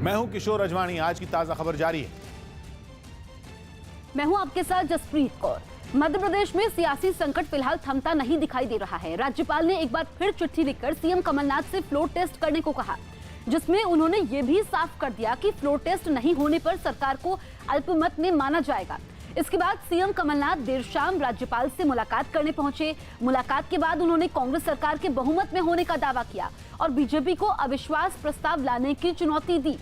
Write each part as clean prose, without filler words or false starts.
मैं हूं किशोर अजवाणी। आज की ताजा खबर जारी है। मैं हूं आपके साथ जसप्रीत कौर। मध्य प्रदेश में सियासी संकट फिलहाल थमता नहीं दिखाई दे रहा है। राज्यपाल ने एक बार फिर चिट्ठी लिखकर सीएम कमलनाथ से फ्लोर टेस्ट करने को कहा, जिसमें उन्होंने ये भी साफ कर दिया कि फ्लोर टेस्ट नहीं होने पर सरकार को अल्पमत में माना जाएगा। इसके बाद सीएम कमलनाथ देर शाम राज्यपाल से मुलाकात करने पहुंचे। मुलाकात के बाद उन्होंने कांग्रेस सरकार के बहुमत में होने का दावा किया और बीजेपी को अविश्वास प्रस्ताव लाने की चुनौती दी।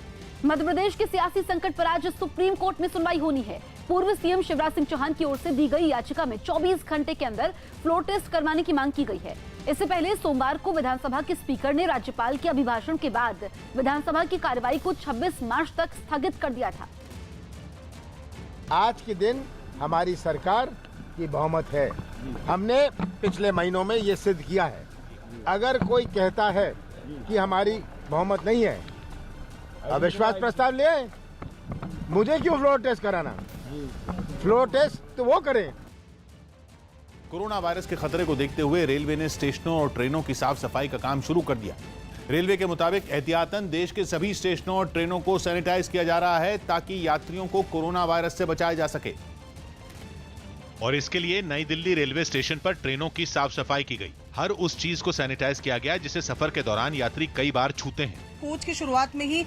मध्य प्रदेश के सियासी संकट पर आज सुप्रीम कोर्ट में सुनवाई होनी है। पूर्व सीएम शिवराज सिंह चौहान की ओर से दी गई याचिका में 24 घंटे के अंदर फ्लोर टेस्ट करवाने की मांग की गई है। इससे पहले सोमवार को विधानसभा के स्पीकर ने राज्यपाल के अभिभाषण के बाद विधानसभा की कार्रवाई को 26 मार्च तक स्थगित कर दिया था। आज के दिन हमारी सरकार की बहुमत है। हमने पिछले महीनों में ये सिद्ध किया है। अगर कोई कहता है कि हमारी बहुमत नहीं है, अविश्वास प्रस्ताव ले आए। मुझे क्यों फ्लोर टेस्ट कराना? फ्लोर टेस्ट तो वो करें। कोरोना वायरस के खतरे को देखते हुए रेलवे ने स्टेशनों और ट्रेनों की साफ सफाई का काम शुरू कर दिया। रेलवे के मुताबिक एहतियातन देश के सभी स्टेशनों और ट्रेनों को सैनिटाइज किया जा रहा है ताकि यात्रियों को कोरोना वायरस से बचाया जा सके। और इसके लिए नई दिल्ली रेलवे स्टेशन पर ट्रेनों की साफ सफाई की गई। हर उस चीज को सैनिटाइज किया गया जिसे सफर के दौरान यात्री कई बार छूते हैं। कोच की शुरुआत में ही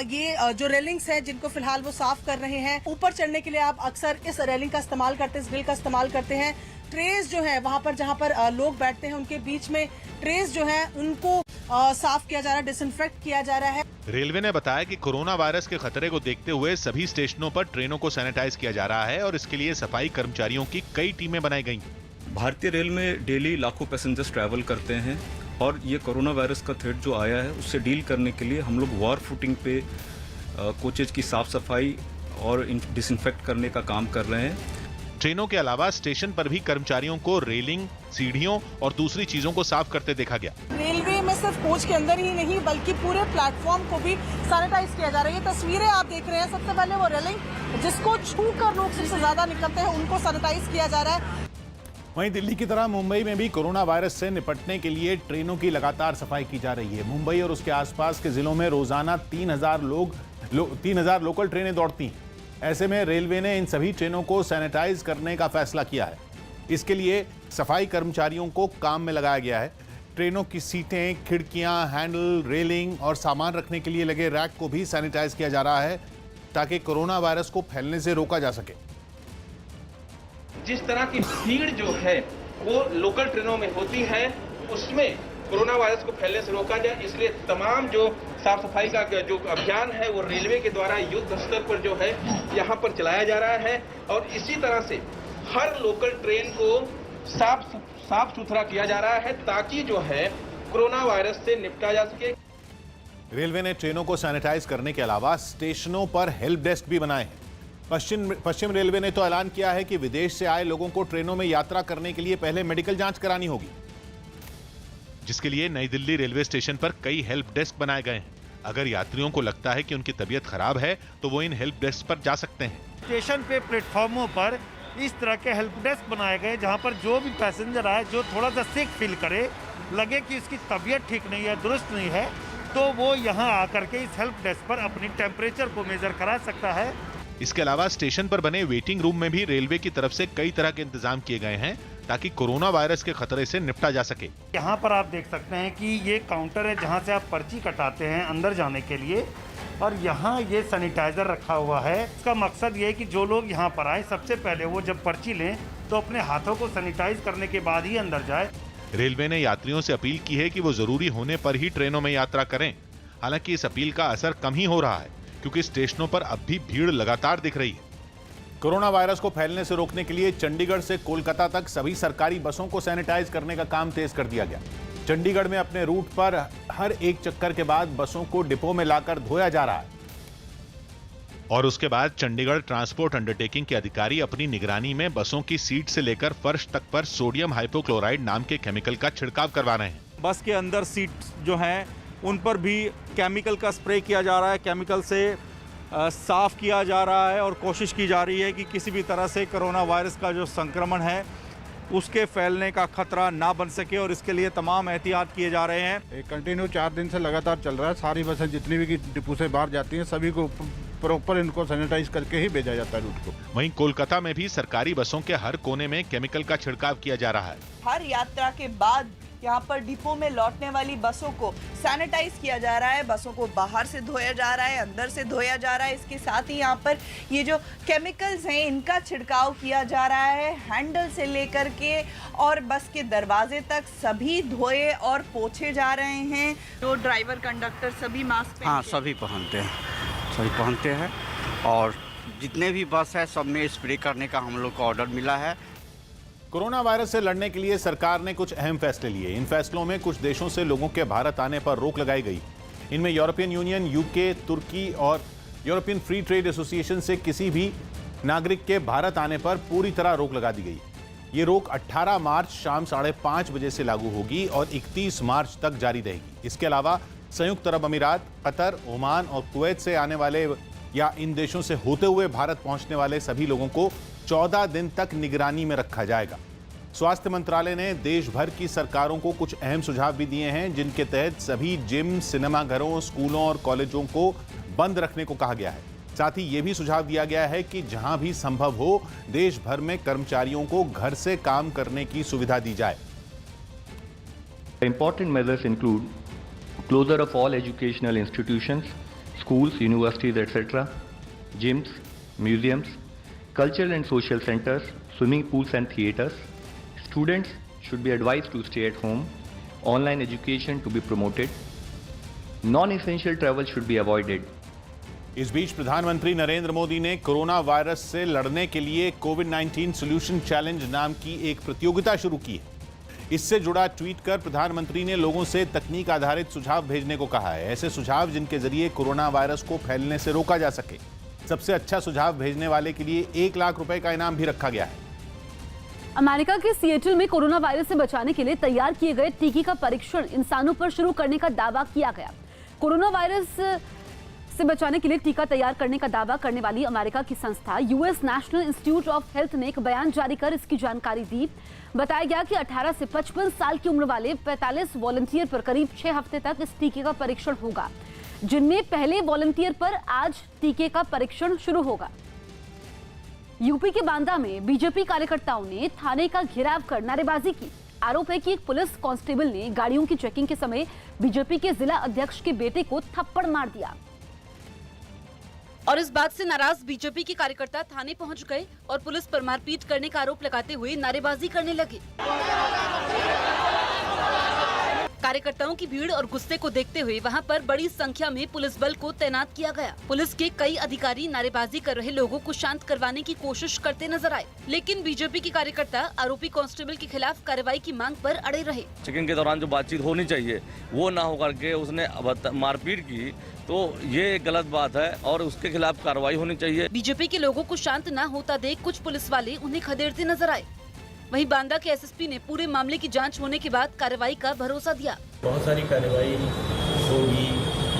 ये जो रेलिंग्स है जिनको फिलहाल वो साफ कर रहे हैं। ऊपर चढ़ने के लिए आप अक्सर इस रेलिंग का इस्तेमाल करते हैं, इस ग्रिल का इस्तेमाल करते हैं। ट्रेस जो है वहाँ पर जहाँ पर लोग बैठते हैं उनके बीच में ट्रेस जो है उनको साफ किया जा रहा है, डिसइंफेक्ट किया जा रहा है। रेलवे ने बताया कि कोरोना वायरस के खतरे को देखते हुए सभी स्टेशनों पर ट्रेनों को सैनिटाइज किया जा रहा है और इसके लिए सफाई कर्मचारियों की कई टीमें बनाई गई। भारतीय रेल में डेली लाखों पैसेंजर्स ट्रैवल करते हैं और ये कोरोना वायरस का थ्रेट जो आया है उससे डील करने के लिए हम लोग वॉर फुटिंग पे कोचेज की साफ सफाई और डिसइंफेक्ट करने का काम कर रहे हैं। ट्रेनों के अलावा स्टेशन पर भी कर्मचारियों को रेलिंग, सीढ़ियों और दूसरी चीजों को साफ करते देखा गया। रेलवे में सिर्फ कोच के अंदर ही नहीं बल्कि पूरे प्लेटफॉर्म को भी सैनिटाइज किया जा रहा है। ये तस्वीरें आप देख रहे हैं। सबसे पहले वो रेलिंग जिसको छू कर लोग सबसे ज्यादा निकलते हैं उनको सैनिटाइज किया जा रहा है। वहीं दिल्ली की तरह मुंबई में भी कोरोना वायरस से निपटने के लिए ट्रेनों की लगातार सफाई की जा रही है। मुंबई और उसके आसपास के जिलों में रोजाना 3000 लोकल ट्रेनें दौड़ती हैं। ऐसे में रेलवे ने इन सभी ट्रेनों को सैनिटाइज करने का फैसला किया है। इसके लिए सफाई कर्मचारियों को काम में लगाया गया है। ट्रेनों की सीटें, खिड़कियां, हैंडल, रेलिंग और सामान रखने के लिए लगे रैक को भी सैनिटाइज किया जा रहा है ताकि कोरोना वायरस को फैलने से रोका जा सके। जिस तरह की भीड़ जो है वो लोकल ट्रेनों में होती है उसमें कोरोना वायरस को फैलने से रोका जाए, इसलिए तमाम जो साफ सफाई का जो अभियान है वो रेलवे के द्वारा युद्ध स्तर पर जो है यहाँ पर चलाया जा रहा है और इसी तरह से हर लोकल ट्रेन को साफ सुथरा किया जा रहा है ताकि जो है कोरोना वायरस से निपटा जा सके। रेलवे ने ट्रेनों को सैनिटाइज करने के अलावा स्टेशनों पर हेल्प डेस्क भी बनाए हैं। पश्चिम रेलवे ने तो ऐलान किया है कि विदेश से आए लोगों को ट्रेनों में यात्रा करने के लिए पहले मेडिकल जांच करानी होगी, जिसके लिए नई दिल्ली रेलवे स्टेशन पर कई हेल्प डेस्क बनाए गए हैं। अगर यात्रियों को लगता है कि उनकी तबीयत खराब है तो वो इन हेल्प डेस्क पर जा सकते हैं। स्टेशन पे प्लेटफॉर्मों पर इस तरह के हेल्प डेस्क बनाए गए जहां पर जो भी पैसेंजर आए जो थोड़ा सा सिक फील करे, लगे कि उसकी तबीयत ठीक नहीं है, दुरुस्त नहीं है, तो वो यहाँ आकर के इस हेल्प डेस्क पर अपनी टेम्परेचर को मेजर करा सकता है। इसके अलावा स्टेशन पर बने वेटिंग रूम में भी रेलवे की तरफ से कई तरह के इंतजाम किए गए हैं ताकि कोरोना वायरस के खतरे से निपटा जा सके। यहाँ पर आप देख सकते हैं कि ये काउंटर है जहाँ से आप पर्ची कटाते हैं अंदर जाने के लिए और यहाँ ये सैनिटाइजर रखा हुआ है। इसका मकसद ये है कि जो लोग यहाँ पर आए सबसे पहले वो जब पर्ची लें तो अपने हाथों को सैनिटाइज करने के बाद ही अंदर जाए। रेलवे ने यात्रियों से अपील की है कि वो जरूरी होने पर ही ट्रेनों में यात्रा करें। हालांकि इस अपील का असर कम ही हो रहा है क्योंकि स्टेशनों पर अब भी भीड़ लगातार दिख रही है। कोरोना वायरस को फैलने से रोकने के लिए चंडीगढ़ से कोलकाता तक सभी सरकारी बसों को सैनिटाइज करने का काम तेज कर दिया गया। चंडीगढ़ में अपने रूट पर हर एक चक्कर के बाद बसों को डिपो में लाकर धोया जा रहा है और उसके बाद चंडीगढ़ ट्रांसपोर्ट अंडरटेकिंग के अधिकारी अपनी निगरानी में बसों की सीट से लेकर फर्श तक पर सोडियम हाइपोक्लोराइड नाम के केमिकल का छिड़काव करवा रहे हैं। बस के अंदर सीट जो हैं उन पर भी केमिकल का स्प्रे किया जा रहा है, केमिकल से साफ किया जा रहा है और कोशिश की जा रही है कि किसी भी तरह से कोरोना वायरस का जो संक्रमण है उसके फैलने का खतरा ना बन सके और इसके लिए तमाम एहतियात किए जा रहे हैं। कंटिन्यू 4 दिन से लगातार चल रहा है। सारी बसें जितनी भी डिपो से बाहर जाती हैं सभी को प्रॉपर इनको सैनिटाइज करके ही भेजा जाता है रूट को। वहीं कोलकाता में भी सरकारी बसों के हर कोने में केमिकल का छिड़काव किया जा रहा है। हर यात्रा के बाद यहाँ पर डिपो में लौटने वाली बसों को सैनिटाइज किया जा रहा है। बसों को बाहर से धोया जा रहा है, अंदर से धोया जा रहा है। इसके साथ ही यहाँ पर ये जो केमिकल्स हैं इनका छिड़काव किया जा रहा है। हैंडल से लेकर के और बस के दरवाजे तक सभी धोए और पोछे जा रहे हैं। जो ड्राइवर कंडक्टर सभी मास्क हाँ सभी पहनते हैं और जितने भी बस है सब में स्प्रे करने का हम लोग को ऑर्डर मिला है। कोरोना वायरस से लड़ने के लिए सरकार ने कुछ अहम फैसले लिए। इन फैसलों में कुछ देशों से लोगों के भारत आने पर रोक लगाई गई। इनमें यूरोपियन यूनियन, यूके, तुर्की और यूरोपियन फ्री ट्रेड एसोसिएशन से किसी भी नागरिक के भारत आने पर पूरी तरह रोक लगा दी गई। ये रोक 18 मार्च शाम 5:30 बजे से लागू होगी और 31 मार्च तक जारी रहेगी। इसके अलावा संयुक्त अरब अमीरात, कतर, ओमान और कुवैत से आने वाले या इन देशों से होते हुए भारत पहुंचने वाले सभी लोगों को 14 दिन तक निगरानी में रखा जाएगा। स्वास्थ्य मंत्रालय ने देश भर की सरकारों को कुछ अहम सुझाव भी दिए हैं, जिनके तहत सभी जिम, सिनेमाघरों, स्कूलों और कॉलेजों को बंद रखने को कहा गया है। साथ ही ये भी सुझाव दिया गया है कि जहां भी संभव हो देश भर में कर्मचारियों को घर से काम करने की सुविधा दी जाए। Important measures include closure of all educational institutions, schools, universities, etc., gyms, museums, cultural and social centers, swimming pools and theaters. Students should be advised to stay at home. Online education to be promoted. Non-essential travel should be avoided. इस बीच प्रधानमंत्री नरेंद्र मोदी ने corona virus से लड़ने के लिए कोविड-19 solution challenge नाम की एक प्रतियोगिता शुरू की है। इससे जुड़ा ट्वीट कर प्रधानमंत्री ने लोगों से तकनीक आधारित सुझाव भेजने को कहा है। ऐसे सुझाव जिनके जरिए कोरोना वायरस को फैलने से रोका जा सके। सबसे अच्छा सुझाव भेजने वाले के लिए 1 लाख रुपए का इनाम भी रखा गया है। अमेरिका के सिएटल में कोरोना वायरस से बचाने के लिए तैयार किए गए टीके का परीक्षण इंसानों पर शुरू करने का दावा किया गया। कोरोना वायरस से बचाने के लिए टीका तैयार करने का दावा करने वाली अमेरिका की संस्था US national institute of health ने एक बयान जारी कर इसकी जानकारी दी। बताया गया कि 18 से 55 साल की उम्र वाले 45 वॉलंटियर पर करीब 6 हफ्ते तक इस टीके का परीक्षण होगा, जिनमें पहले वॉलंटियर पर आज टीके का परीक्षण शुरू होगा। यूपी के बांदा में बीजेपी कार्यकर्ताओं ने थाने का घेराव कर नारेबाजी की। आरोप है कि एक पुलिस कांस्टेबल ने गाड़ियों की चेकिंग के समय बीजेपी के जिला अध्यक्ष के बेटे को थप्पड़ मार दिया और इस बात से नाराज बीजेपी के कार्यकर्ता थाने पहुंच गए और पुलिस पर मारपीट करने का आरोप लगाते हुए नारेबाजी करने लगे। कार्यकर्ताओं की भीड़ और गुस्से को देखते हुए वहां पर बड़ी संख्या में पुलिस बल को तैनात किया गया। पुलिस के कई अधिकारी नारेबाजी कर रहे लोगों को शांत करवाने की कोशिश करते नजर आए, लेकिन बीजेपी के कार्यकर्ता आरोपी कांस्टेबल के खिलाफ कार्रवाई की मांग पर अड़े रहे। चेकिंग के दौरान जो बातचीत होनी चाहिए वो ना होकर के उसने मारपीट की, तो ये गलत बात है और उसके खिलाफ कार्रवाई होनी चाहिए। बीजेपी के लोगों को शांत न होता देख कुछ पुलिस वाले उन्हें खदेड़ते नजर आए। वहीं बांदा के एसएसपी ने पूरे मामले की जांच होने के बाद कार्रवाई का भरोसा दिया। बहुत सारी कार्रवाई होगी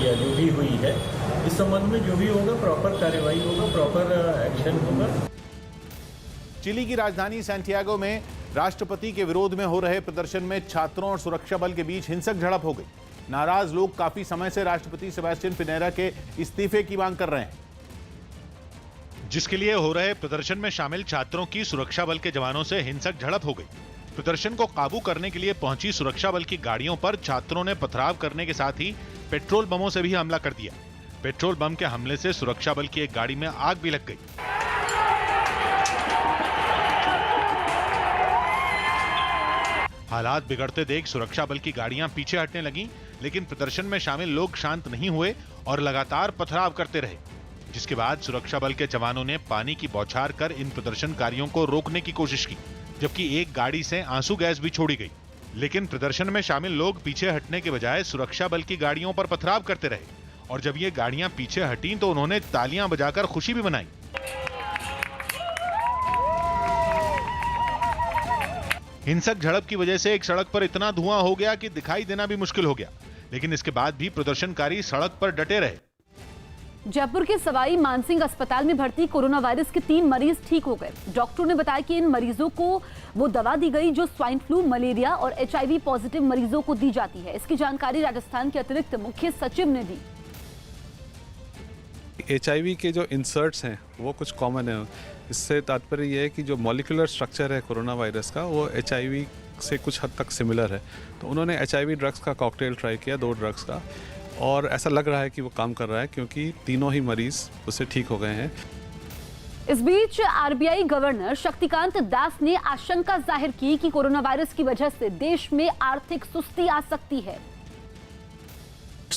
या जो भी हुई है इस संबंध में जो भी होगा प्रॉपर कार्रवाई होगा, प्रॉपर एक्शन होगा। चिली की राजधानी सैंटियागो में राष्ट्रपति के विरोध में हो रहे प्रदर्शन में छात्रों और सुरक्षा बल के बीच हिंसक झड़प हो गई। नाराज लोग काफी समय से राष्ट्रपति सेबास्टियन पिनेरा के इस्तीफे की मांग कर रहे हैं, जिसके लिए हो रहे प्रदर्शन में शामिल छात्रों की सुरक्षा बल के जवानों से हिंसक झड़प हो गई। प्रदर्शन को काबू करने के लिए पहुंची सुरक्षा बल की गाड़ियों पर छात्रों ने पथराव करने के साथ ही पेट्रोल बमों से भी हमला कर दिया। पेट्रोल बम के हमले से सुरक्षा बल की एक गाड़ी में आग भी लग गई। हालात बिगड़ते देख सुरक्षा बल की गाड़ियां पीछे हटने लगीं, लेकिन प्रदर्शन में शामिल लोग शांत नहीं हुए और लगातार पथराव करते रहे, जिसके बाद सुरक्षा बल के जवानों ने पानी की बौछार कर इन प्रदर्शनकारियों को रोकने की कोशिश की, जबकि एक गाड़ी से आंसू गैस भी छोड़ी गई। लेकिन प्रदर्शन में शामिल लोग पीछे हटने के बजाय सुरक्षा बल की गाड़ियों पर पथराव करते रहे और जब ये गाड़ियां पीछे हटीं तो उन्होंने तालियां बजाकर खुशी भी मनाई। हिंसक झड़प की वजह से एक सड़क पर इतना धुआं हो गया कि दिखाई देना भी मुश्किल हो गया, लेकिन इसके बाद भी प्रदर्शनकारी सड़क पर डटे रहे। जयपुर के सवाई मानसिंह अस्पताल में भर्ती कोरोना वायरस के 3 मरीज ठीक हो गए। डॉक्टरों ने बताया कि इन मरीजों को वो दवा दी गई जो स्वाइन फ्लू, मलेरिया और HIV पॉजिटिव मरीजों को दी जाती है। इसकी जानकारी राजस्थान के अतिरिक्त मुख्य सचिव ने दी। HIV के जो इंसर्ट्स हैं वो कुछ कॉमन है। इससे तात्पर्य ये है कि जो मॉलिक्यूलर स्ट्रक्चर है कोरोना वायरस का वो HIV से कुछ हद तक सिमिलर है। तो उन्होंने HIV ड्रग्स का कॉकटेल ट्राई किया, 2 ड्रग्स का, और ऐसा लग रहा है कि वो काम कर रहा है क्योंकि तीनों ही मरीज उससे ठीक हो गए हैं। इस बीच RBI गवर्नर शक्तिकांत दास ने आशंका जाहिर की कि कोरोना वायरस की वजह से देश में आर्थिक सुस्ती आ सकती है।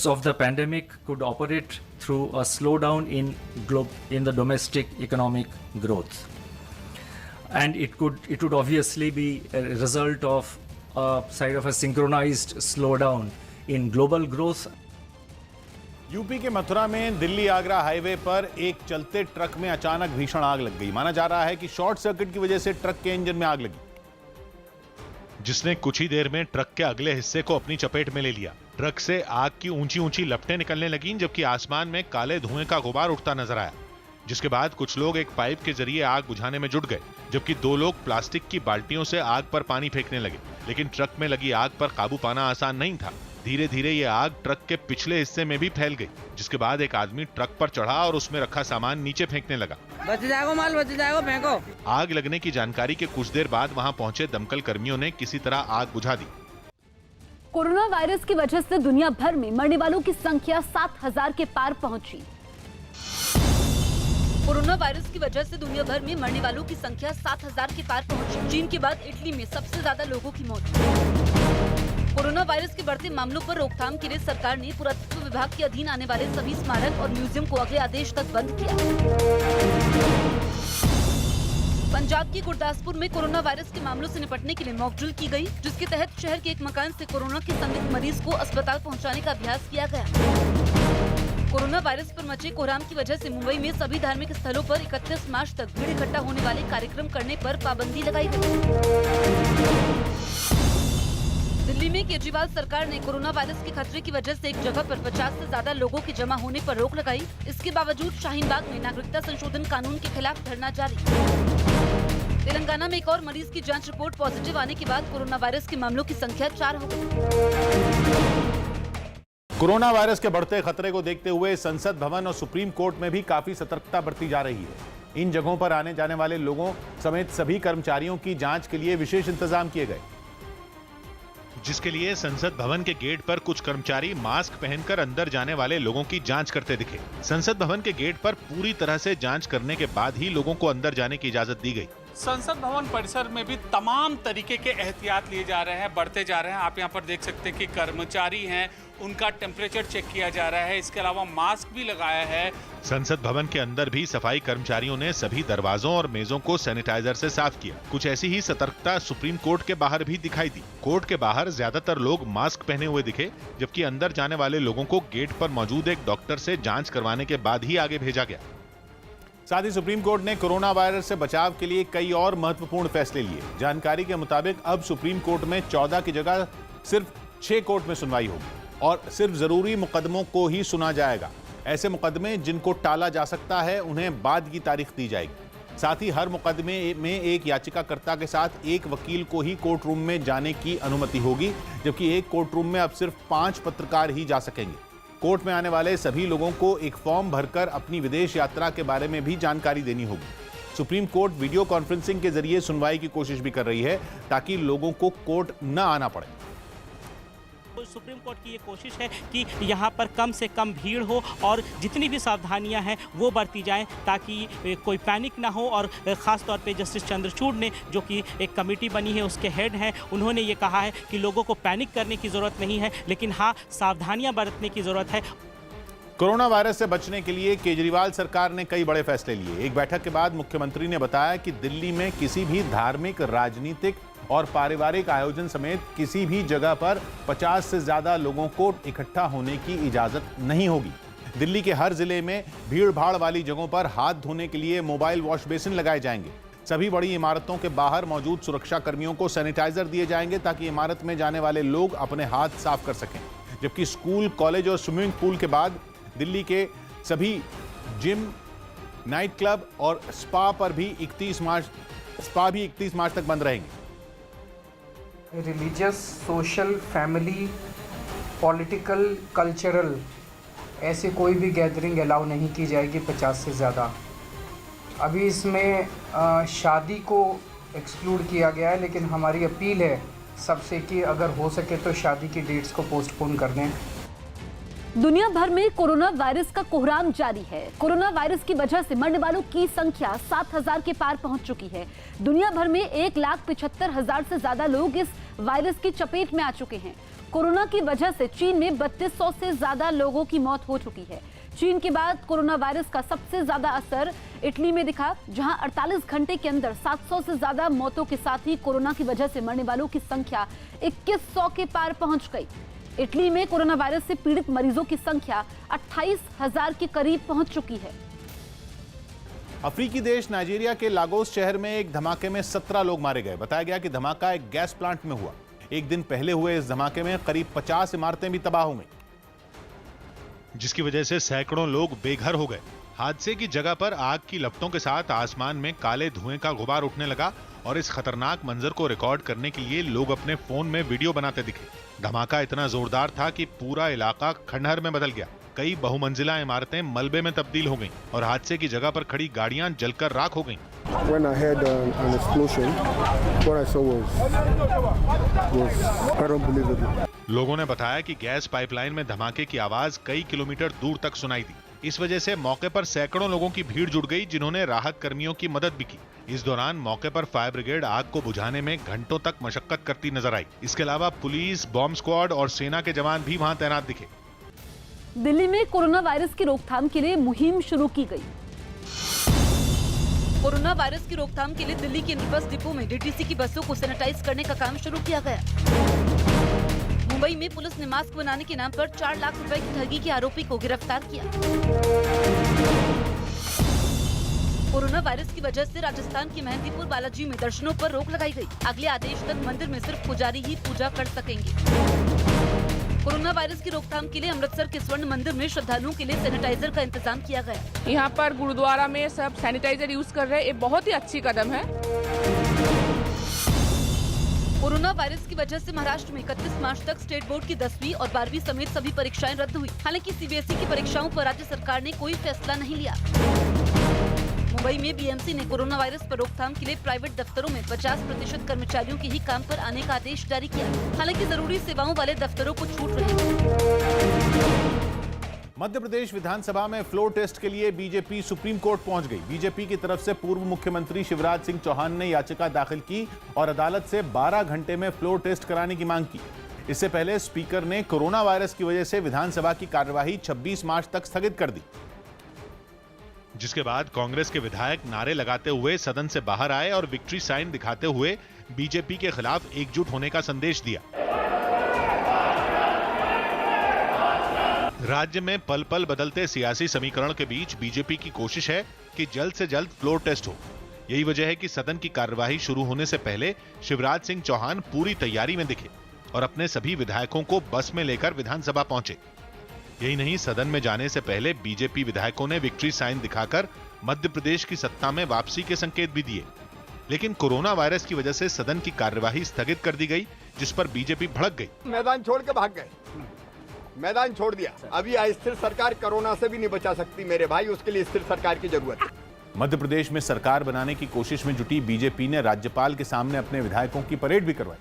Of the pandemic could operate through a slowdown in the domestic economic growth, and it would obviously be a result of a synchronized slowdown in global growth. UP के मथुरा में दिल्ली आगरा हाईवे पर एक चलते ट्रक में अचानक भीषण आग लग गई। माना जा रहा है कि शॉर्ट सर्किट की वजह से ट्रक के इंजन में आग लगी, जिसने कुछ ही देर में ट्रक के अगले हिस्से को अपनी चपेट में ले लिया। ट्रक से आग की ऊंची ऊंची लपटें निकलने लगीं, जबकि आसमान में काले धुएं का गुबार उठता नजर आया। जिसके बाद कुछ लोग एक पाइप के जरिए आग बुझाने में जुट गए, जबकि 2 लोग प्लास्टिक की बाल्टियों से आग पर पानी फेंकने लगे। लेकिन ट्रक में लगी आग पर काबू पाना आसान नहीं था। धीरे धीरे ये आग ट्रक के पिछले हिस्से में भी फैल गई, जिसके बाद एक आदमी ट्रक पर चढ़ा और उसमें रखा सामान नीचे फेंकने लगा। बच जाएगा माल, बच जाएगा, फेंको। आग लगने की जानकारी के कुछ देर बाद वहां पहुंचे दमकल कर्मियों ने किसी तरह आग बुझा दी। कोरोना वायरस की वजह से दुनिया भर में मरने वालों की संख्या 7,000 के पार पहुंची। कोरोना वायरस की वजह से दुनिया भर में मरने वालों की संख्या 7,000 के पार पहुंची। चीन के बाद इटली में सबसे ज्यादा लोगों की मौत। कोरोना वायरस के बढ़ते मामलों पर रोकथाम के लिए सरकार ने पुरातत्व विभाग के अधीन आने वाले सभी स्मारक और म्यूजियम को अगले आदेश तक बंद किया। पंजाब के गुरदासपुर में कोरोना वायरस के मामलों से निपटने के लिए मॉक ड्रिल की गई, जिसके तहत शहर के एक मकान से कोरोना के संदिग्ध मरीज को अस्पताल पहुंचाने का अभ्यास किया गया। कोरोना वायरस पर मचे कोहराम की वजह से मुंबई में सभी धार्मिक स्थलों पर 31 मार्च तक भीड़ इकट्ठा होने वाले कार्यक्रम करने पर पाबंदी लगाई गई। दिल्ली में केजरीवाल सरकार ने कोरोना वायरस के खतरे की वजह से एक जगह पर 50 से ज्यादा लोगों के जमा होने पर रोक लगाई। इसके बावजूद शाहीन बाग में नागरिकता संशोधन कानून के खिलाफ धरना जारी। तेलंगाना में एक और मरीज की जांच रिपोर्ट पॉजिटिव आने के बाद कोरोना वायरस के मामलों की संख्या 4 हो गई। कोरोना वायरस के बढ़ते खतरे को देखते हुए संसद भवन और सुप्रीम कोर्ट में भी काफी सतर्कता बरती जा रही है। इन जगहों पर आने जाने वाले लोगों समेत सभी कर्मचारियों की जांच के लिए विशेष इंतजाम किए गए, जिसके लिए संसद भवन के गेट पर कुछ कर्मचारी मास्क पहनकर अंदर जाने वाले लोगों की जांच करते दिखे। संसद भवन के गेट पर पूरी तरह से जांच करने के बाद ही लोगों को अंदर जाने की इजाजत दी गई। संसद भवन परिसर में भी तमाम तरीके के एहतियात लिए जा रहे हैं, बढ़ते जा रहे हैं। आप यहाँ पर देख सकते हैं कि कर्मचारी हैं, उनका टेम्परेचर चेक किया जा रहा है। इसके अलावा मास्क भी लगाया है। संसद भवन के अंदर भी सफाई कर्मचारियों ने सभी दरवाजों और मेजों को सैनिटाइजर से साफ किया। कुछ ऐसी ही सतर्कता सुप्रीम कोर्ट के बाहर भी दिखाई दी। कोर्ट के बाहर ज्यादातर लोग मास्क पहने हुए दिखे, जबकि अंदर जाने वाले लोगों को गेट पर मौजूद एक डॉक्टर से जांच करवाने के बाद ही आगे भेजा गया। साथ ही सुप्रीम कोर्ट ने कोरोना वायरस से बचाव के लिए कई और महत्वपूर्ण फैसले लिए। जानकारी के मुताबिक अब सुप्रीम कोर्ट में 14 की जगह सिर्फ 6 कोर्ट में सुनवाई होगी और सिर्फ जरूरी मुकदमों को ही सुना जाएगा। ऐसे मुकदमे जिनको टाला जा सकता है उन्हें बाद की तारीख दी जाएगी। साथ ही हर मुकदमे में एक याचिकाकर्ता के साथ एक वकील को ही कोर्ट रूम में जाने की अनुमति होगी, जबकि एक कोर्ट रूम में अब सिर्फ 5 पत्रकार ही जा सकेंगे। कोर्ट में आने वाले सभी लोगों को एक फॉर्म भरकर अपनी विदेश यात्रा के बारे में भी जानकारी देनी होगी। सुप्रीम कोर्ट वीडियो कॉन्फ्रेंसिंग के जरिए सुनवाई की कोशिश भी कर रही है ताकि लोगों को कोर्ट न आना पड़े। सुप्रीम कोर्ट की ये कोशिश है कि यहाँ पर कम से कम भीड़ हो और जितनी भी सावधानियां हैं वो बरती जाएं ताकि कोई पैनिक ना हो। और ख़ास तौर पे जस्टिस चंद्रचूड़ ने, जो कि एक कमेटी बनी है उसके हेड हैं, उन्होंने ये कहा है कि लोगों को पैनिक करने की ज़रूरत नहीं है, लेकिन हाँ सावधानियाँ बरतने की ज़रूरत है। कोरोना वायरस से बचने के लिए केजरीवाल सरकार ने कई बड़े फैसले लिए। एक बैठक के बाद मुख्यमंत्री ने बताया कि दिल्ली में किसी भी धार्मिक, राजनीतिक और पारिवारिक आयोजन समेत किसी भी जगह पर 50 से ज्यादा लोगों को इकट्ठा होने की इजाजत नहीं होगी। दिल्ली के हर जिले में भीड़ भाड़ वाली जगहों पर हाथ धोने के लिए मोबाइल वॉश बेसिन लगाए जाएंगे। सभी बड़ी इमारतों के बाहर मौजूद सुरक्षा कर्मियों को सैनिटाइजर दिए जाएंगे ताकि इमारत में जाने वाले लोग अपने हाथ साफ कर सकें। जबकि स्कूल, कॉलेज और स्विमिंग पूल के बाद दिल्ली के सभी जिम, नाइट क्लब और स्पा भी 31 मार्च तक बंद रहेंगे। Religious, social, family, political, cultural ऐसे कोई भी गैदरिंग अलाउ नहीं की जाएगी 50 से ज़्यादा। अभी इसमें शादी को एक्सक्लूड किया गया है, लेकिन हमारी अपील है सबसे कि अगर हो सके तो शादी की डेट्स को पोस्टपोन कर दें। दुनिया भर में कोरोना वायरस का कोहराम जारी है। कोरोना वायरस की वजह से मरने वालों की संख्या 7,000 के पार पहुंच चुकी है। दुनिया भर में 1,75,000 से ज्यादा लोग इस वायरस की चपेट में आ चुके हैं। कोरोना की वजह से चीन में 3200 से ज्यादा लोगों की मौत हो चुकी है। चीन के बाद कोरोना वायरस का सबसे ज्यादा असर इटली में दिखा, जहां 48 घंटे के अंदर 700 से ज्यादा मौतों के साथ ही कोरोना की वजह से मरने वालों की संख्या 2100 के पार पहुंच गई। इटली में कोरोना वायरस से पीड़ित मरीजों की संख्या 28,000 के करीब पहुंच चुकी है। अफ्रीकी देश नाइजीरिया के लागोस शहर में एक धमाके में 17 लोग मारे गए। बताया गया कि धमाका एक गैस प्लांट में हुआ। एक दिन पहले हुए इस धमाके में करीब 50 इमारतें भी तबाह हो गईं, जिसकी वजह से सैकड़ों लोग बेघर हो गए। हादसे की जगह पर आग की लपटों के साथ आसमान में काले धुएं का गुबार उठने लगा और इस खतरनाक मंजर को रिकॉर्ड करने के लिए लोग अपने फोन में वीडियो बनाते दिखे। धमाका इतना जोरदार था कि पूरा इलाका खंडहर में बदल गया। कई बहुमंजिला इमारतें मलबे में तब्दील हो गईं और हादसे की जगह पर खड़ी गाड़ियां जलकर राख हो गईं। When I heard an explosion, what I saw was unbelievable. लोगों ने बताया कि गैस पाइपलाइन में धमाके की आवाज कई किलोमीटर दूर तक सुनाई दी। इस वजह से मौके पर सैकड़ों लोगों की भीड़ जुट गई, जिन्होंने राहत कर्मियों की मदद भी की। इस दौरान मौके पर फायर ब्रिगेड आग को बुझाने में घंटों तक मशक्कत करती नजर आई। इसके अलावा पुलिस, बॉम्ब स्क्वाड और सेना के जवान भी वहां तैनात दिखे। दिल्ली में कोरोना वायरस की रोकथाम के लिए मुहिम शुरू की गई। कोरोना वायरस की रोकथाम के लिए दिल्ली के बस डिपो में डीटीसी की बसों को सैनिटाइज करने का काम शुरू किया गया। मुंबई में पुलिस ने मास्क बनाने के नाम पर 4 लाख रुपए की ठगी के आरोपी को गिरफ्तार किया। कोरोना वायरस की वजह से राजस्थान के मेहंदीपुर बालाजी में दर्शनों पर रोक लगाई गई। अगले आदेश तक मंदिर में सिर्फ पुजारी ही पूजा कर सकेंगे। कोरोना वायरस की रोकथाम के लिए अमृतसर के स्वर्ण मंदिर में श्रद्धालुओं के लिए सैनिटाइजर का इंतजाम किया गया। यहाँ पर गुरुद्वारा में सब सैनिटाइजर यूज कर रहे हैं, ये बहुत ही अच्छी कदम है। कोरोना वायरस की वजह से महाराष्ट्र में 31 मार्च तक स्टेट बोर्ड की 10वीं और 12वीं समेत सभी परीक्षाएं रद्द हुई। हालांकि सीबीएसई की परीक्षाओं पर राज्य सरकार ने कोई फैसला नहीं लिया। मुंबई में बीएमसी ने कोरोना वायरस पर रोकथाम के लिए प्राइवेट दफ्तरों में 50% कर्मचारियों के ही काम पर आने का आदेश जारी किया। हालांकि जरूरी सेवाओं वाले दफ्तरों को छूट रहेगी। मध्य प्रदेश विधानसभा में फ्लोर टेस्ट के लिए बीजेपी सुप्रीम कोर्ट पहुंच गई। बीजेपी की तरफ से पूर्व मुख्यमंत्री शिवराज सिंह चौहान ने याचिका दाखिल की और अदालत से 12 घंटे में फ्लोर टेस्ट कराने की मांग की। इससे पहले स्पीकर ने कोरोना वायरस की वजह से विधानसभा की कार्यवाही 26 मार्च तक स्थगित कर दी, जिसके बाद कांग्रेस के विधायक नारे लगाते हुए सदन से बाहर आए और विक्ट्री साइन दिखाते हुए बीजेपी के खिलाफ एकजुट होने का संदेश दिया। राज्य में पल पल बदलते सियासी समीकरण के बीच बीजेपी की कोशिश है कि जल्द से जल्द फ्लोर टेस्ट हो। यही वजह है कि सदन की कार्यवाही शुरू होने से पहले शिवराज सिंह चौहान पूरी तैयारी में दिखे और अपने सभी विधायकों को बस में लेकर विधानसभा पहुंचे। यही नहीं, सदन में जाने से पहले बीजेपी विधायकों ने विक्ट्री साइन दिखाकर मध्य प्रदेश की सत्ता में वापसी के संकेत भी दिए। लेकिन कोरोना वायरस की वजह से सदन की कार्यवाही स्थगित कर दी गई, जिस पर बीजेपी भड़क गई। मैदान छोड़ के भाग गए, मैदान छोड़ दिया। अभी अस्थिर सरकार कोरोना से भी नहीं बचा सकती मेरे भाई, उसके लिए स्थिर सरकार की जरूरत है। मध्य प्रदेश में सरकार बनाने की कोशिश में जुटी बीजेपी ने राज्यपाल के सामने अपने विधायकों की परेड भी करवाई।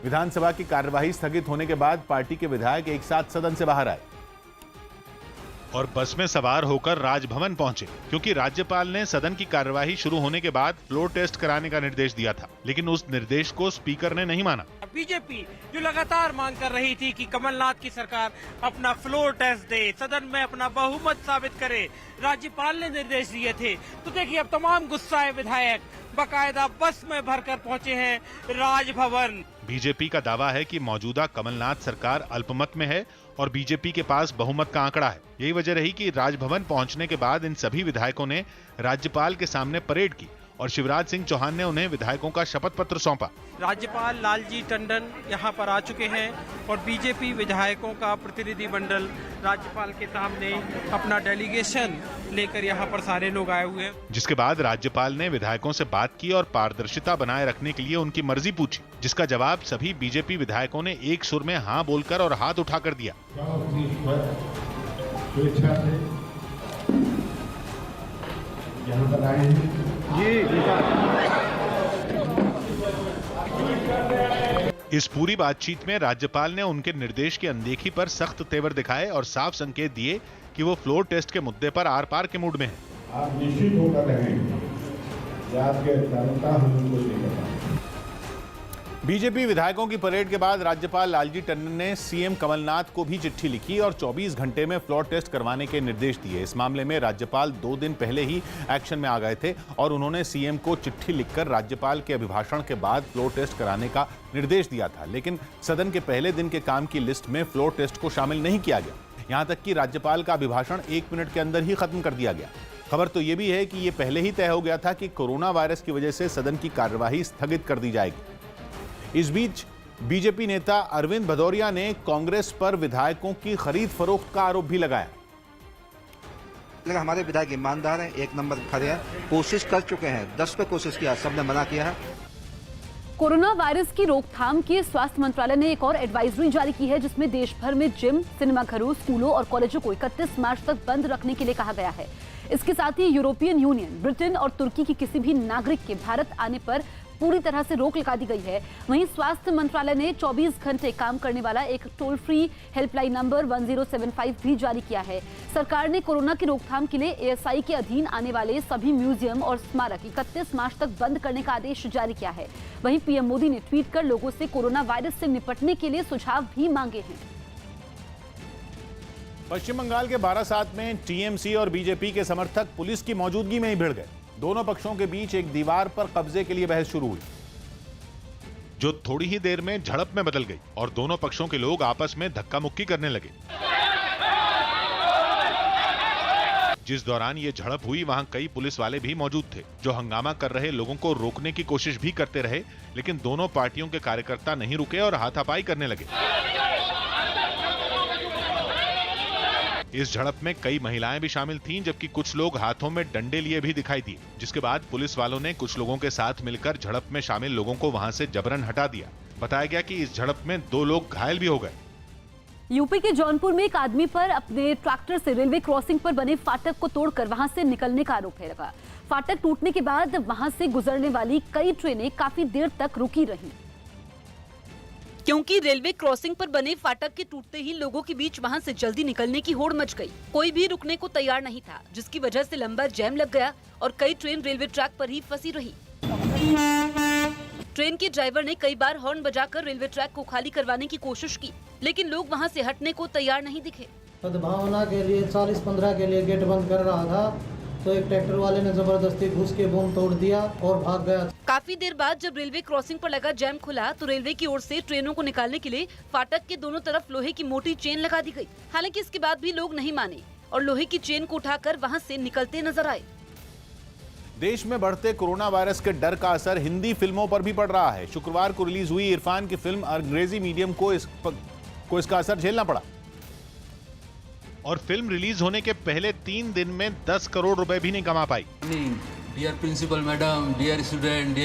विधानसभा की कार्यवाही स्थगित होने के बाद पार्टी के विधायक एक साथ सदन से बाहर आए और बस में सवार होकर राजभवन पहुंचे, क्योंकि राज्यपाल ने सदन की कार्यवाही शुरू होने के बाद फ्लोर टेस्ट कराने का निर्देश दिया था। लेकिन उस निर्देश को स्पीकर ने नहीं माना। बीजेपी जो लगातार मांग कर रही थी कि कमलनाथ की सरकार अपना फ्लोर टेस्ट दे, सदन में अपना बहुमत साबित करे, राज्यपाल ने निर्देश दिए थे। तो देखिए अब तमाम गुस्साए विधायक बकायदा बस में भरकर पहुंचे हैं राजभवन। बीजेपी का दावा है कि मौजूदा कमलनाथ सरकार अल्पमत में है और बीजेपी के पास बहुमत का आंकड़ा है। यही वजह रही कि राजभवन पहुंचने के बाद इन सभी विधायकों ने राज्यपाल के सामने परेड की और शिवराज सिंह चौहान ने उन्हें विधायकों का शपथ पत्र सौंपा। राज्यपाल लालजी टंडन यहाँ पर आ चुके हैं और बीजेपी विधायकों का प्रतिनिधि मंडल राज्यपाल के सामने अपना डेलीगेशन लेकर यहाँ पर सारे लोग आए हुए हैं। जिसके बाद राज्यपाल ने विधायकों से बात की और पारदर्शिता बनाए रखने के लिए उनकी मर्जी पूछी, जिसका जवाब सभी बीजेपी विधायकों ने एक सुर में हाँ बोलकर और हाथ उठाकर दिया। यहाँ पर आए हैं इस पूरी बातचीत में राज्यपाल ने उनके निर्देश की अनदेखी पर सख्त तेवर दिखाए और साफ संकेत दिए कि वो फ्लोर टेस्ट के मुद्दे पर आर पार के मूड में हैं। आप निश्चित होकर रहें कि आपके अधिकारिता हम उनको देगा। बीजेपी विधायकों की परेड के बाद राज्यपाल लालजी टंडन ने सीएम कमलनाथ को भी चिट्ठी लिखी और 24 घंटे में फ्लोर टेस्ट करवाने के निर्देश दिए। इस मामले में राज्यपाल 2 दिन पहले ही एक्शन में आ गए थे और उन्होंने सीएम को चिट्ठी लिखकर राज्यपाल के अभिभाषण के बाद फ्लोर टेस्ट कराने का निर्देश दिया था, लेकिन सदन के पहले दिन के काम की लिस्ट में फ्लोर टेस्ट को शामिल नहीं किया गया। यहां तक कि राज्यपाल का अभिभाषण 1 मिनट के अंदर ही खत्म कर दिया गया। खबर तो यह भी है कि यह पहले ही तय हो गया था कि कोरोना वायरस की वजह से सदन की कार्यवाही स्थगित कर दी जाएगी। इस बीच बीजेपी नेता अरविंद भदौरिया ने कांग्रेस पर विधायकों की खरीद फरोख्त का आरोप भी लगाया। लेकिन हमारे विधायक ईमानदार हैं, 1 नंबर खड़े हैं, कोशिश कर चुके हैं, 10 पे कोशिश किया, सबने मना किया है। कोरोना वायरस की रोकथाम के स्वास्थ्य मंत्रालय ने एक और एडवाइजरी जारी की है, जिसमें देश भर में जिम, सिनेमाघरों, स्कूलों और कॉलेजों को 31 मार्च तक बंद रखने के लिए कहा गया है। इसके साथ ही यूरोपियन यूनियन, ब्रिटेन और तुर्की की किसी भी नागरिक के भारत आने पर पूरी तरह से रोक लगा दी गई है। वहीं स्वास्थ्य मंत्रालय ने 24 घंटे काम करने वाला एक टोल फ्री हेल्पलाइन नंबर 1075 भी जारी किया है। सरकार ने कोरोना की रोकथाम के लिए एएसआई के अधीन आने वाले सभी म्यूजियम और स्मारक 31 मार्च तक बंद करने का आदेश जारी किया है। वहीं पीएम मोदी ने ट्वीट कर लोगों से कोरोना वायरस से निपटने के लिए सुझाव भी मांगे हैं। पश्चिम बंगाल के बारासात में टीएमसी और बीजेपी के समर्थक पुलिस की मौजूदगी में ही भिड़ गए। दोनों पक्षों के बीच एक दीवार पर कब्जे के लिए बहस शुरू हुई, जो थोड़ी ही देर में झड़प में बदल गई और दोनों पक्षों के लोग आपस में धक्का मुक्की करने लगे। जिस दौरान ये झड़प हुई वहां कई पुलिस वाले भी मौजूद थे, जो हंगामा कर रहे लोगों को रोकने की कोशिश भी करते रहे, लेकिन दोनों पार्टियों के कार्यकर्ता नहीं रुके और हाथापाई करने लगे। इस झड़प में कई महिलाएं भी शामिल थीं, जबकि कुछ लोग हाथों में डंडे लिए भी दिखाई दिए, जिसके बाद पुलिस वालों ने कुछ लोगों के साथ मिलकर झड़प में शामिल लोगों को वहां से जबरन हटा दिया। बताया गया कि इस झड़प में 2 लोग घायल भी हो गए। यूपी के जौनपुर में एक आदमी पर अपने ट्रैक्टर से रेलवे क्रॉसिंग पर बने फाटक को तोड़कर वहां से निकलने का आरोप है। फाटक टूटने के बाद वहां से गुजरने वाली कई ट्रेनें काफी देर तक रुकी रहीं, क्योंकि रेलवे क्रॉसिंग पर बने फाटक के टूटते ही लोगों के बीच वहां से जल्दी निकलने की होड़ मच गई। कोई भी रुकने को तैयार नहीं था, जिसकी वजह से लंबा जैम लग गया और कई ट्रेन रेलवे ट्रैक पर ही फंसी रही। ट्रेन के ड्राइवर ने कई बार हॉर्न बजाकर रेलवे ट्रैक को खाली करवाने की कोशिश की, लेकिन लोग वहां से हटने को तैयार नहीं दिखे। सद्भावना के लिए 40-15 के लिए गेट बंद कर रहा था, तो एक ट्रैक्टर वाले ने जबरदस्ती घुस के बम तोड़ दिया और भाग गया। काफी देर बाद जब रेलवे क्रॉसिंग पर लगा जैम खुला, तो रेलवे की ओर से ट्रेनों को निकालने के लिए फाटक के दोनों तरफ लोहे की मोटी चेन लगा दी गई। हालांकि इसके बाद भी लोग नहीं माने और लोहे की चेन को उठाकर वहां से निकलते नजर आए। देश में बढ़ते कोरोना वायरस के डर का असर हिंदी फिल्मों पर भी पड़ रहा है। शुक्रवार को रिलीज हुई इरफान की फिल्म अंग्रेजी मीडियम को इसका असर झेलना पड़ा और फिल्म रिलीज होने के पहले 3 दिन में 10 करोड़ रुपए भी नहीं कमा पाई। Dear principal madam, dear student,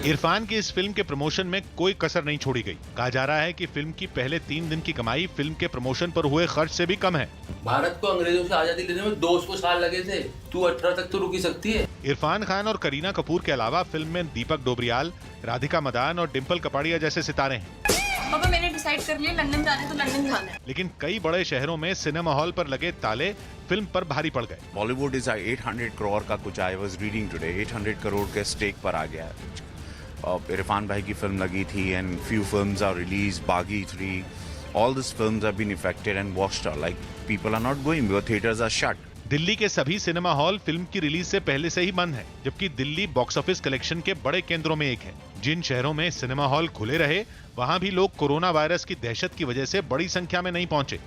Irfan की इस फिल्म के प्रमोशन में कोई कसर नहीं छोड़ी गई। कहा जा रहा है कि फिल्म की पहले 3 दिन की कमाई फिल्म के प्रमोशन पर हुए खर्च से भी कम है। भारत को अंग्रेजों से आजादी लेने में 200 साल लगे थे, तू 18 तक तो रुकी सकती है। इरफान खान और करीना कपूर के अलावा फिल्म में दीपक डोबरियाल, राधिका मदान और डिम्पल कपाड़िया जैसे सितारे हैं। पापा मैंने डिसाइड कर लिया लंदन जाने तो लंदन जाना है। लेकिन कई बड़े शहरों में सिनेमा हॉल पर लगे ताले फिल्म पर भारी पड़ गए। बॉलीवुड इज 800 करोड़ का कुछ I was reading today 800 crore के स्टेक पर आ गया। इरफान भाई की फिल्म लगी थी and few films are release, Baaghi 3, all this films have been affected and watched like people are not going, because theaters are shut. Delhi के सभी सिनेमा हॉल फिल्म की रिलीज से पहले से ही बंद है, जबकि दिल्ली बॉक्स ऑफिस कलेक्शन के बड़े केंद्रों में एक है। जिन शहरों में सिनेमा हॉल खुले रहे, वहां भी लोग कोरोना वायरस की दहशत की वजह से बड़ी संख्या में नहीं पहुंचे।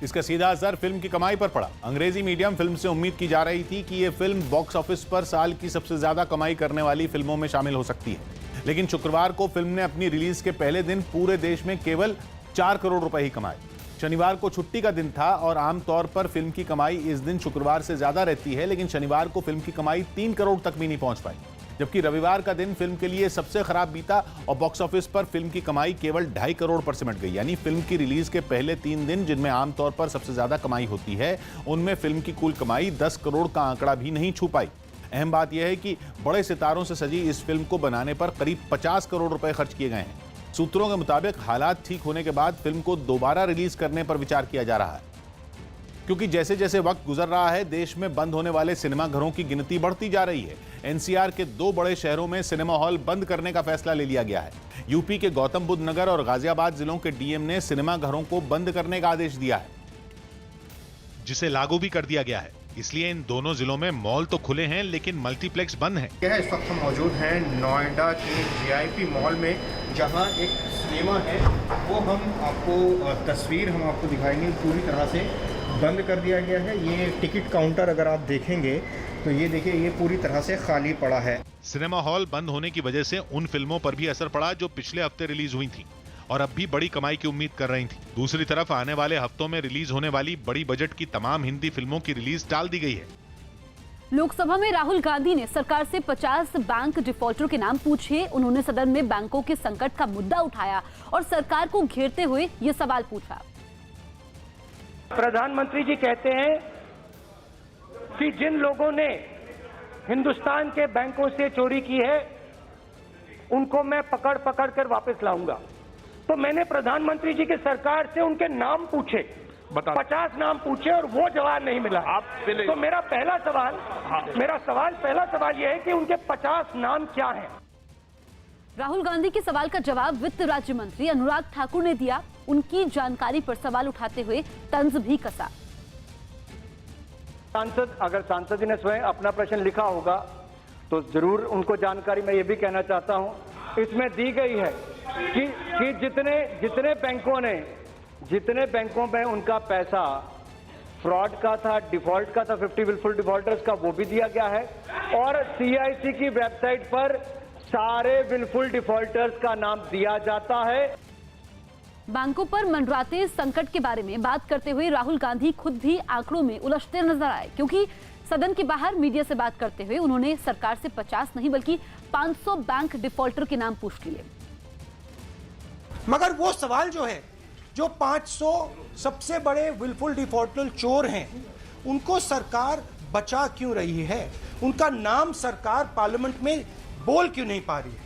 इसका सीधा असर फिल्म की कमाई पर पड़ा। अंग्रेजी मीडियम फिल्म से उम्मीद की जा रही थी कि यह फिल्म बॉक्स ऑफिस पर साल की सबसे ज्यादा कमाई करने वाली फिल्मों में शामिल हो सकती है, लेकिन शुक्रवार को फिल्म ने अपनी रिलीज के पहले दिन पूरे देश में केवल 4 करोड़ रुपए ही कमाए। शनिवार को छुट्टी का दिन था और आमतौर पर फिल्म की कमाई इस दिन शुक्रवार से ज्यादा रहती है, लेकिन शनिवार को फिल्म की कमाई 3 करोड़ तक भी नहीं पहुंच पाई, जबकि रविवार का दिन फिल्म के लिए सबसे खराब बीता और बॉक्स ऑफिस पर फिल्म की कमाई केवल 2.5 करोड़ पर सिमट गई। यानी फिल्म की रिलीज के पहले 3 दिन, जिनमें आमतौर पर सबसे ज्यादा कमाई होती है, उनमें फिल्म की कुल कमाई 10 करोड़ का आंकड़ा भी नहीं छू पाई। अहम बात यह है कि बड़े सितारों से सजी इस फिल्म को बनाने पर करीब 50 करोड़ रुपए खर्च किए गए हैं। सूत्रों के मुताबिक हालात ठीक होने के बाद फिल्म को दोबारा रिलीज करने पर विचार किया जा रहा है, क्योंकि जैसे जैसे वक्त गुजर रहा है देश में बंद होने वाले सिनेमाघरों की गिनती बढ़ती जा रही है। एनसीआर के 2 बड़े शहरों में सिनेमा हॉल बंद करने का फैसला ले लिया गया है। यूपी के गौतम बुद्ध नगर और गाजियाबाद जिलों के डीएम ने सिनेमाघरों को बंद करने का आदेश दिया है, जिसे लागू भी कर दिया गया है। इसलिए इन दोनों जिलों में मॉल तो खुले हैं, लेकिन मल्टीप्लेक्स बंद है। इस वक्त हम मौजूद हैं नोएडा के जीआईपी मॉल में, जहां एक सिनेमा है, वो हम आपको तस्वीर हम आपको दिखाएंगे। पूरी तरह से बंद कर दिया गया है। ये टिकट काउंटर अगर आप देखेंगे तो ये देखिए, ये पूरी तरह से खाली पड़ा है। सिनेमा हॉल बंद होने की वजह से उन फिल्मों पर भी असर पड़ा जो पिछले हफ्ते रिलीज हुई थी और अब भी बड़ी कमाई की उम्मीद कर रही थी। दूसरी तरफ आने वाले हफ्तों में रिलीज होने वाली बड़ी बजट की तमाम हिंदी फिल्मों की रिलीज टाल दी गई है। लोकसभा में राहुल गांधी ने सरकार से 50 बैंक डिफॉल्टर के नाम पूछे। उन्होंने सदन में बैंकों के संकट का मुद्दा उठाया और सरकार को घेरते हुए ये सवाल पूछा। प्रधानमंत्री जी कहते हैं कि जिन लोगों ने हिंदुस्तान के बैंकों से चोरी की है उनको मैं पकड़ पकड़ कर वापस लाऊंगा। तो मैंने प्रधानमंत्री जी की सरकार से उनके नाम पूछे, 50 नाम पूछे और वो जवाब नहीं मिला। तो मेरा पहला सवाल यह है कि उनके 50 नाम क्या हैं? राहुल गांधी के सवाल का जवाब वित्त राज्य मंत्री अनुराग ठाकुर ने दिया। उनकी जानकारी पर सवाल उठाते हुए तंज भी कसा। अगर सांसद जी ने स्वयं अपना प्रश्न लिखा होगा तो जरूर उनको जानकारी मैं ये भी कहना चाहता हूं इसमें दी गई है कि जितने बैंकों में उनका पैसा फ्रॉड का था, डिफॉल्ट का था, 50 विलफुल डिफॉल्टर्स का, वो भी दिया गया है। और सीआईसी की वेबसाइट पर सारे विलफुल डिफॉल्टर्स का नाम दिया जाता है। बैंकों पर मंडराते संकट के बारे में बात करते हुए राहुल गांधी खुद भी आंकड़ों में उलझते नजर आए, क्योंकि सदन के बाहर मीडिया से बात करते हुए उन्होंने सरकार से 50 नहीं बल्कि 500 बैंक डिफॉल्टर के नाम पूछ लिए। मगर वो सवाल जो 500 सबसे बड़े विलफुल डिफॉल्टर चोर हैं, उनको सरकार बचा क्यों रही है? उनका नाम सरकार पार्लियामेंट में बोल क्यों नहीं पा रही है?